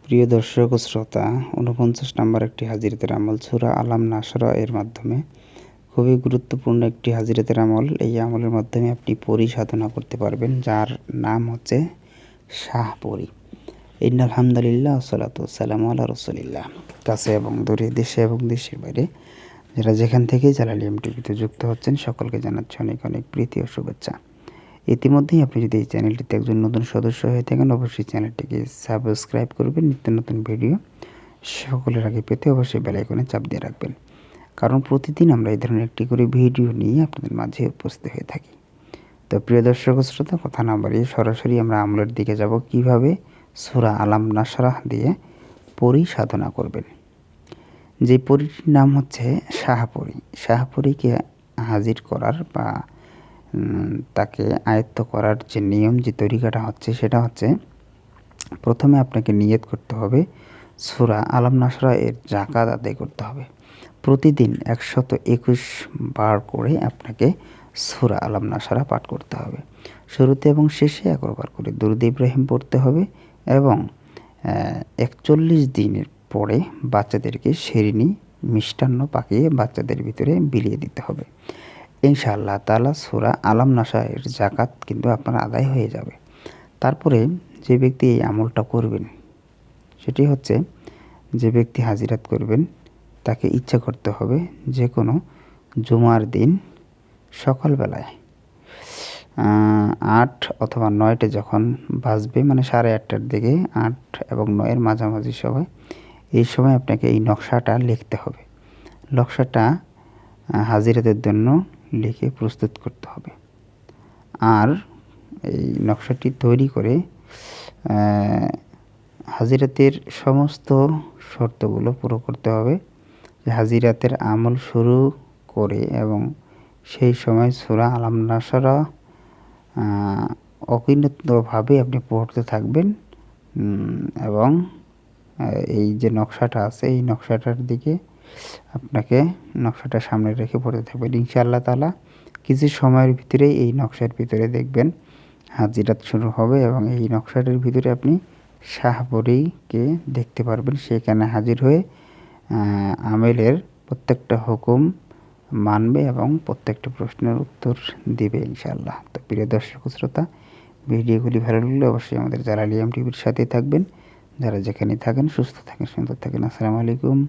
প্রিয় দর্শক ও শ্রোতা, ৪৯ নম্বর একটি হাজিরাতের আমল সূরা আলাম নাশরা এর মাধ্যমে খুবই গুরুত্বপূর্ণ একটি হাজিরাতের আমল। এই আমলের মাধ্যমে আপনি পরি সাধনা করতে পারবেন, যার নাম হচ্ছে শাহপরি। ইন্নাল হামদুলিল্লাহ ওয়াসসালাতু ওয়াসসালামু আলা রাসূলিল্লাহ। কাছে এবং দূরে, দেশে এবং দেশের বাইরে যারা যেখান থেকেই জালালী টিভিতে যুক্ত হচ্ছেন, সকলকে জানাচ্ছি অনেক অনেক প্রীতি ও শুভেচ্ছা। ইতিমধ্যেই আপনি যদি এই চ্যানেলটিতে একজন নতুন সদস্য হয়ে থাকেন, অবশ্যই চ্যানেলটিকে সাবস্ক্রাইব করবেন। নিত্য নতুন ভিডিও সকলের আগে পেতে অবশ্যই বেল আইকনে চাপ দিয়ে রাখবেন, কারণ প্রতিদিন আমরা এই ধরনের একটি করে ভিডিও নিয়ে আপনাদের মাঝে উপস্থিত হয়ে থাকি। তো প্রিয় দর্শক শ্রোতা, কথা না বাড়িয়ে সরাসরি আমরা আমলের দিকে যাব, কিভাবে সূরা আলাম নাশরাহ দিয়ে পরি সাধনা করবেন। যে পরিটির নাম হচ্ছে শাহপরি। শাহপরিকে হাজির করার বা তাকে আয়ত্ত করার যে নিয়ম, যে তরিকাটা হচ্ছে, সেটা হচ্ছে প্রথমে আপনাকে নিয়ত করতে হবে সূরা আলাম নাশরা এর যাকাত আদায় করতে হবে। প্রতিদিন ১২১ বার করে আপনাকে সূরা আলাম নাশরা পাঠ করতে হবে। শুরুতে এবং শেষে ১১ বার করে দুরূদ ইব্রাহিম পড়তে হবে এবং ৪১ দিনের পরে বাচ্চাদেরকে শেরনি মিষ্টান্ন পাকিয়ে বাচ্চাদের ভিতরে বিলিয়ে দিতে হবে। ইনশাআল্লাহ তাআলা সূরা আলাম নাশরা এর যাকাত কিন্তু আপনার আদায় হয়ে যাবে। তারপরে যে ব্যক্তি এই আমলটা করবেন, সেটি হচ্ছে যে ব্যক্তি হাজিরাত করবেন তাকে ইচ্ছা করতে হবে যে কোনো জুমার দিন সকালবেলায় ৮ অথবা ৯টে যখন বাজবে, মানে 8:30টার দিকে, ৮ এবং ৯-এর মাঝামাঝি সময়, এই সময় আপনাকে এই নকশাটা লিখতে হবে। নকশাটা হাজিরাতের জন্য লিখে প্রস্তুত করতে হবে। আর এই নকশাটি তৈরি করে হাজিরাতের সমস্ত শর্তগুলো পুরো করতে হবে। হাজিরাতের আমল শুরু করে এবং সেই সময় সূরা আলাম নাশরা অবিরতভাবে আপনি পড়তে থাকবেন এবং এই যে নকশাটা আছে, এই নকশাটার দিকে আপনাকে নকশাটা সামনে রেখে পড়তে থাকবেন। ইনশাআল্লাহ তাআলা কিছু সময়ের ভিতরেই এই নকশার ভিতরে দেখবেন হাজিরাত শুরু হবে এবং এই নকশাটার ভিতরে আপনি শাহপরিকে দেখতে পারবেন। সেখানে হাজির হয়ে আমেলের প্রত্যেকটা হুকুম মানবে এবং প্রত্যেকটা প্রশ্নের উত্তর দিবে ইনশাআল্লাহ। তো প্রিয় দর্শক শ্রোতা, ভিডিওগুলি ভালো লাগলে অবশ্যই আমাদের জালালী টিভির সাথে থাকবেন। যারা যেখানে থাকেন সুস্থ থাকেন, সুন্দর থাকেন। আসসালামু আলাইকুম।